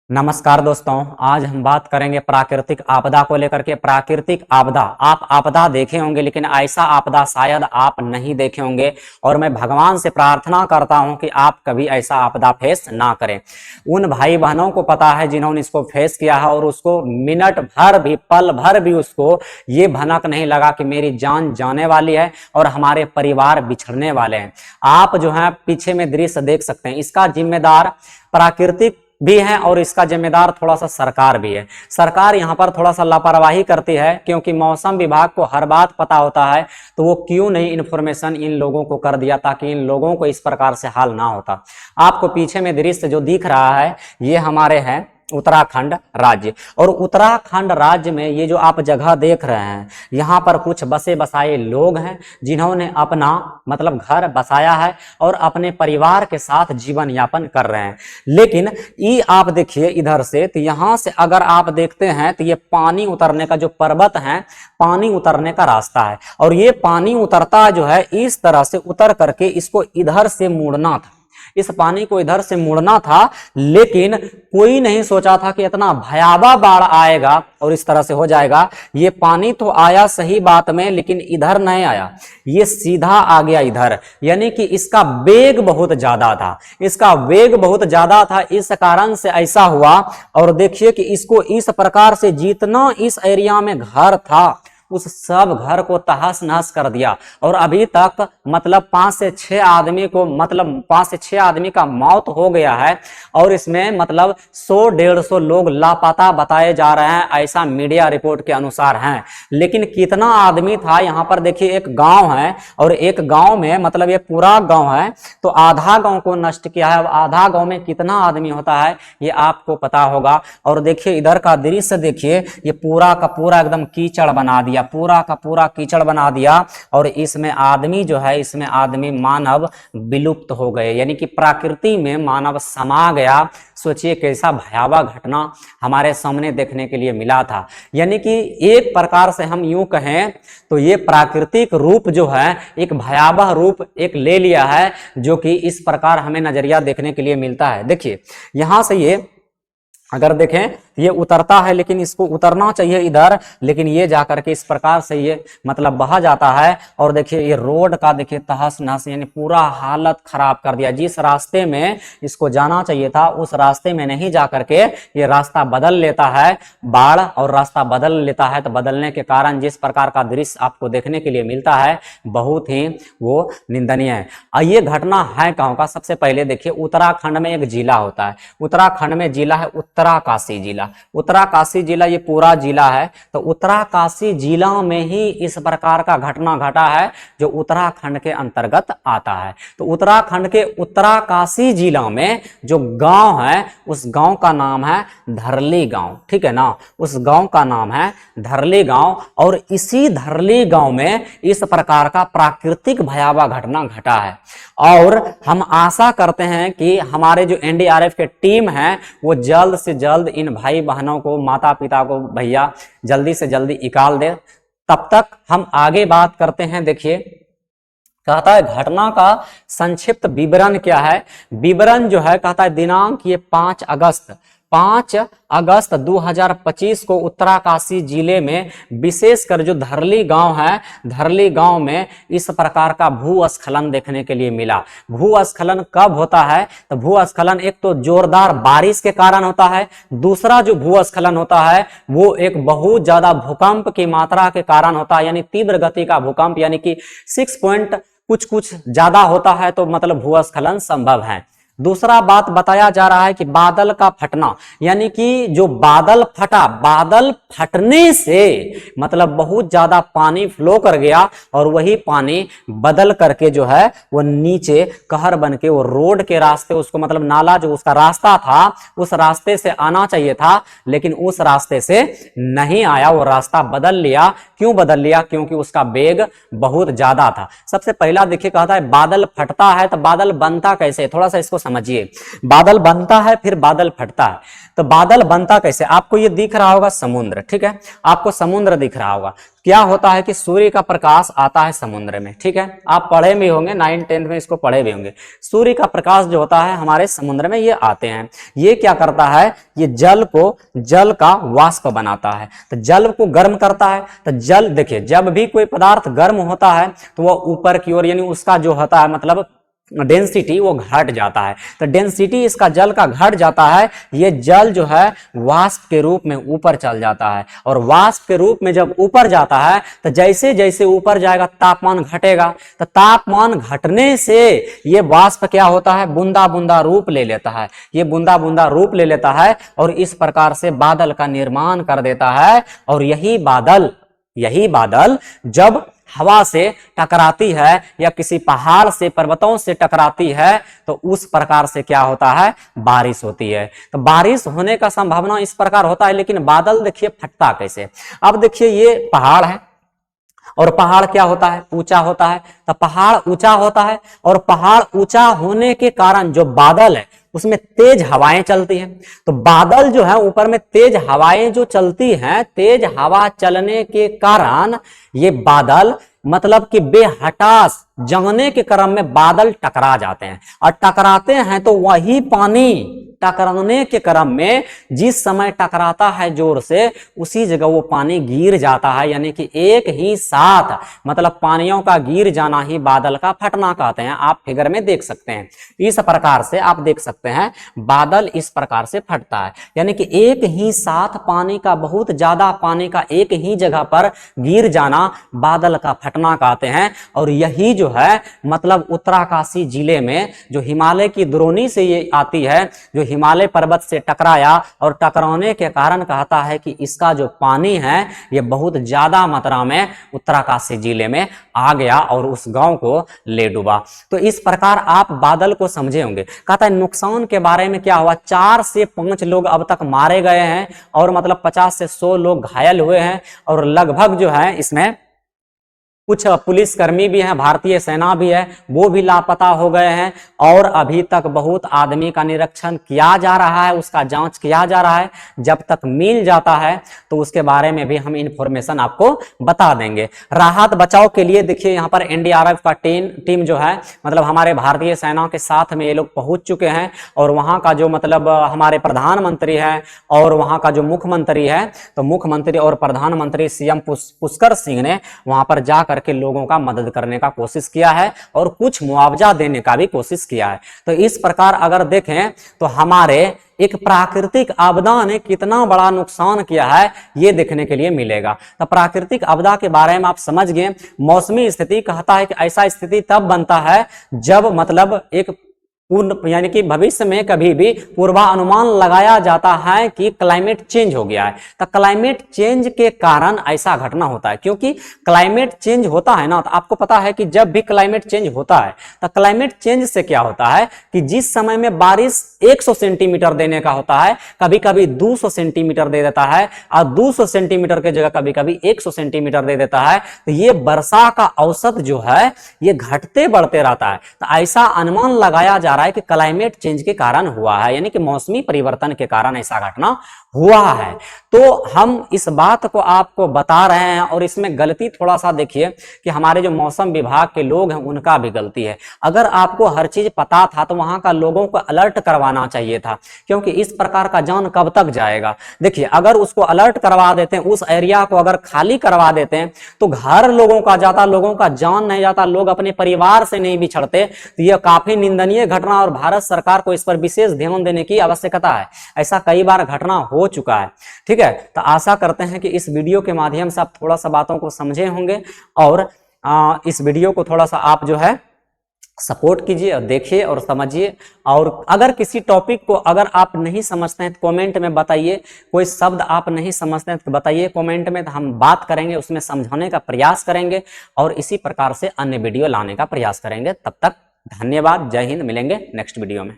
नमस्कार दोस्तों, आज हम बात करेंगे प्राकृतिक आपदा को लेकर के। प्राकृतिक आपदा, आप आपदा देखे होंगे लेकिन ऐसा आपदा शायद आप नहीं देखे होंगे और मैं भगवान से प्रार्थना करता हूं कि आप कभी ऐसा आपदा फेस ना करें। उन भाई बहनों को पता है जिन्होंने इसको फेस किया है और उसको मिनट भर भी, पल भर भी उसको ये भनक नहीं लगा कि मेरी जान जाने वाली है और हमारे परिवार बिछड़ने वाले हैं। आप जो है पीछे में दृश्य देख सकते हैं, इसका जिम्मेदार प्राकृतिक भी है और इसका जिम्मेदार थोड़ा सा सरकार भी है। सरकार यहाँ पर थोड़ा सा लापरवाही करती है क्योंकि मौसम विभाग को हर बात पता होता है, तो वो क्यों नहीं इन्फॉर्मेशन इन लोगों को कर दिया ताकि इन लोगों को इस प्रकार से हाल ना होता। आपको पीछे में दृश्य जो दिख रहा है ये हमारे हैं उत्तराखंड राज्य, और उत्तराखंड राज्य में ये जो आप जगह देख रहे हैं यहाँ पर कुछ बसे बसाए लोग हैं जिन्होंने अपना मतलब घर बसाया है और अपने परिवार के साथ जीवन यापन कर रहे हैं। लेकिन ये आप देखिए इधर से, तो यहाँ से अगर आप देखते हैं तो ये पानी उतरने का जो पर्वत है, पानी उतरने का रास्ता है और ये पानी उतरता जो है इस तरह से उतर करके इसको इधर से मुड़ना था, इस पानी को इधर से मुड़ना था। लेकिन कोई नहीं सोचा था कि इतना भयावह बाढ़ आएगा और इस तरह से हो जाएगा। ये पानी तो आया सही बात में, लेकिन इधर नहीं आया, ये सीधा आ गया इधर, यानी कि इसका वेग बहुत ज्यादा था, इसका वेग बहुत ज्यादा था, इस कारण से ऐसा हुआ। और देखिए कि इसको इस प्रकार से जितना इस एरिया में घर था उस सब घर को तहस नहस कर दिया और अभी तक मतलब 5 से 6 आदमी को, मतलब 5 से 6 आदमी का मौत हो गया है और इसमें मतलब 100-150 लोग लापता बताए जा रहे हैं, ऐसा मीडिया रिपोर्ट के अनुसार हैं। लेकिन कितना आदमी था यहाँ पर देखिए, एक गांव है और एक गांव में मतलब ये पूरा गांव है तो आधा गांव को नष्ट किया है। अब आधा गांव में कितना आदमी होता है ये आपको पता होगा। और देखिए इधर का दृश्य देखिए, ये पूरा का पूरा एकदम कीचड़ बना दिया, पूरा का पूरा कीचड़ बना दिया और इसमें आदमी जो है, इसमें आदमी मानव विलुप्त हो गए, यानी कि प्रकृति में मानव समा गया। सोचिए कैसा भयावह घटना हमारे सामने देखने के लिए मिला था। यानी कि एक प्रकार से हम यूं कहें तो ये प्राकृतिक रूप जो है एक भयावह रूप एक ले लिया है, जो कि इस प्रकार हमें नजरिया देखने के लिए मिलता है। देखिए यहां से ये अगर देखें ये उतरता है, लेकिन इसको उतरना चाहिए इधर, लेकिन ये जाकर के इस प्रकार से ये मतलब बहा जाता है। और देखिए ये रोड का देखिए तहस नहस, यानी पूरा हालत खराब कर दिया। जिस रास्ते में इसको जाना चाहिए था उस रास्ते में नहीं जा करके ये रास्ता बदल लेता है, बाढ़ और रास्ता बदल लेता है। तो बदलने के कारण जिस प्रकार का दृश्य आपको देखने के लिए मिलता है बहुत ही वो निंदनीय है। ये घटना है कहाँ का? सबसे पहले देखिए उत्तराखंड में एक जिला होता है, उत्तराखंड में जिला है उत्तराकाशी जिला। उत्तराकाशी जिला ये पूरा जिला है, तो उत्तराकाशी जिला में ही इस प्रकार का घटना घटा है जो उत्तराखंड के अंतर्गत आता है। तो उत्तराखंड के उत्तराकाशी जिला में जो गांव है उस गांव का नाम है धरली गांव, ठीक है ना, उस गांव का नाम है धरली गांव। और इसी धरली गांव में इस प्रकार का प्राकृतिक भयावह घटना घटा है और हम आशा करते हैं कि हमारे जो एनडीआरएफ के टीम है वो जल्द से जल्द इन भाई बहनों को, माता पिता को भैया जल्दी से जल्दी निकाल दे। तब तक हम आगे बात करते हैं। देखिए कहता है घटना का संक्षिप्त विवरण क्या है। विवरण जो है कहता है दिनांक ये 5 अगस्त 2025 को उत्तराकाशी जिले में विशेषकर जो धरली गांव है, धरली गांव में इस प्रकार का भूस्खलन देखने के लिए मिला। भूस्खलन कब होता है? तो भूस्खलन एक तो जोरदार बारिश के कारण होता है, दूसरा जो भूस्खलन होता है वो एक बहुत ज्यादा भूकंप की मात्रा के कारण होता है, यानी तीव्र गति का भूकंप, यानी कि 6 पॉइंट कुछ ज्यादा होता है तो मतलब भूस्खलन संभव है। दूसरा बात बताया जा रहा है कि बादल का फटना, यानी कि जो बादल फटा, बादल फटने से मतलब बहुत ज्यादा पानी फ्लो कर गया और वही पानी बदल करके जो है वो नीचे कहर बन के वो रोड के रास्ते, उसको मतलब नाला जो उसका रास्ता था उस रास्ते से आना चाहिए था, लेकिन उस रास्ते से नहीं आया, वो रास्ता बदल लिया। क्यों बदल लिया? क्योंकि उसका वेग बहुत ज्यादा था। सबसे पहला देखिए कहता है बादल फटता है तो बादल बनता कैसे, थोड़ा सा इसको समझिए। बादल बनता है फिर बादल फटता है। तो बादल बनता कैसे, आपको ये दिख रहा होगा समुद्र, ठीक है, आपको समुद्र दिख रहा होगा। क्या होता है कि सूर्य का प्रकाश आता है समुद्र में, ठीक है, आप पढ़े भी होंगे 9th 10th में इसको पढ़े भी होंगे। सूर्य का प्रकाश जो होता है हमारे समुद्र में ये आते हैं, ये क्या करता है, ये जल का वाष्प बनाता है, तो जल को गर्म करता है। तो जल देखिए, जब भी कोई पदार्थ गर्म होता है तो वह ऊपर की ओर, यानी उसका जो होता है मतलब डेंसिटी वो घट जाता है। तो डेंसिटी इसका जल का घट जाता है, ये जल जो है वाष्प के रूप में ऊपर चल जाता है, और वाष्प के रूप में जब ऊपर जाता है तो जैसे जैसे ऊपर जाएगा तापमान घटेगा। तो तापमान घटने से ये वाष्प क्या होता है, बूंदा बूंदा रूप ले लेता है, ये बूंदा बूंदा रूप ले लेता है और इस प्रकार से बादल का निर्माण कर देता है। और यही बादल जब हवा से टकराती है या किसी पहाड़ से पर्वतों से टकराती है तो उस प्रकार से क्या होता है, बारिश होती है। तो बारिश होने का संभावना इस प्रकार होता है। लेकिन बादल देखिए फटता कैसे। अब देखिए ये पहाड़ है और पहाड़ क्या होता है, ऊंचा होता है। तो पहाड़ ऊंचा होता है और पहाड़ ऊंचा होने के कारण जो बादल है उसमें तेज हवाएं चलती हैं। तो बादल जो है ऊपर में तेज हवाएं जो चलती हैं, तेज हवा चलने के कारण ये बादल मतलब कि बेहटास जमने के क्रम में बादल टकरा जाते हैं। और टकराते हैं तो वही पानी टकराने के क्रम में जिस समय टकराता है जोर से, उसी जगह वो पानी गिर जाता है। यानी कि एक ही साथ मतलब पानियों का गिर जाना ही बादल का फटना कहते हैं। आप फिगर में देख सकते हैं, इस प्रकार से आप देख सकते हैं बादल इस प्रकार से फटता है। यानी कि एक ही साथ पानी का, बहुत ज्यादा पानी का एक ही जगह पर गिर जाना बादल का फटना कहते हैं। और यही जो है मतलब उत्तरकाशी जिले में जो हिमालय की द्रोणी से ये आती है, जो हिमालय पर्वत से टकराया और टकराने के कारण कहता है कि इसका जो पानी है ये बहुत ज्यादा मात्रा में उत्तरकाशी जिले में आ गया और उस गांव को ले डूबा। तो इस प्रकार आप बादल को समझे होंगे। कहता है नुकसान के बारे में क्या हुआ, 4 से 5 लोग अब तक मारे गए हैं और मतलब 50 से 100 लोग घायल हुए हैं। और लगभग जो है इसमें कुछ पुलिसकर्मी भी हैं, भारतीय सेना भी है, वो भी लापता हो गए हैं। और अभी तक बहुत आदमी का निरीक्षण किया जा रहा है, उसका जांच किया जा रहा है। जब तक मिल जाता है तो उसके बारे में भी हम इंफॉर्मेशन आपको बता देंगे। राहत बचाव के लिए देखिए यहाँ पर एनडीआरएफ का टीम जो है मतलब हमारे भारतीय सेना के साथ में ये लोग पहुंच चुके हैं। और वहां का जो मतलब हमारे प्रधानमंत्री है और वहां का जो मुख्यमंत्री है, तो मुख्यमंत्री और प्रधानमंत्री सीएम पुष्कर सिंह ने वहां पर जाकर के लोगों का मदद करने का कोशिश किया है और कुछ मुआवजा देने का भी कोशिश किया है। तो इस प्रकार अगर देखें तो हमारे एक प्राकृतिक आपदा ने कितना बड़ा नुकसान किया है ये देखने के लिए मिलेगा। तो प्राकृतिक आपदा के बारे में आप समझ गए। मौसमी स्थिति कहता है कि ऐसा स्थिति तब बनता है जब मतलब एक पूर्ण यानी कि भविष्य में कभी भी पूर्वानुमान लगाया जाता है कि क्लाइमेट चेंज हो गया है। तो क्लाइमेट चेंज के कारण ऐसा घटना होता है, क्योंकि क्लाइमेट चेंज होता है ना, तो आपको पता है कि जब भी क्लाइमेट चेंज होता है तो क्लाइमेट चेंज से क्या होता है कि जिस समय में बारिश 100 सेंटीमीटर देने का होता है, कभी कभी 200 सेंटीमीटर दे देता है और 200 सेंटीमीटर की जगह कभी कभी 100 सेंटीमीटर दे देता है। तो ये वर्षा का औसत जो है ये घटते बढ़ते रहता है। तो ऐसा अनुमान लगाया जा रहा है कि क्लाइमेट चेंज के कारण हुआ है, यानी कि मौसमी परिवर्तन के कारण ऐसा घटना हुआ है। तो हम इस बात को आपको बता रहे हैं और इसमें गलती थोड़ा सा देखिए कि हमारे जो मौसम विभाग के लोग हैं उनका भी गलती है। अगर आपको हर चीज पता था तो वहां का लोगों को अलर्ट करवाना चाहिए था, क्योंकि इस प्रकार का जान कब तक जाएगा। देखिए अगर उसको अलर्ट करवा देते हैं, उस एरिया को अगर खाली करवा देते हैं तो घर लोगों का जाता, लोगों का जान नहीं जाता, लोग अपने परिवार से नहीं बिछड़ते। तो यह काफी निंदनीय घटना और भारत सरकार को इस पर विशेष ध्यान देने की आवश्यकता है। ऐसा कई बार घटना हो चुका है। ठीक है, तो आशा करते हैं कि इस वीडियो के माध्यम से आप थोड़ा सा बातों को समझे होंगे और इस वीडियो को थोड़ा सा आप जो है सपोर्ट कीजिए और देखिए और समझिए। और अगर किसी टॉपिक को अगर आप नहीं समझते हैं तो कमेंट में बताइए, कोई शब्द आप नहीं समझते हैं तो बताइए कमेंट में, तो हम बात करेंगे, उसमें समझाने का प्रयास करेंगे और इसी प्रकार से अन्य वीडियो लाने का प्रयास करेंगे। तब तक धन्यवाद, जय हिंद, मिलेंगे नेक्स्ट वीडियो में।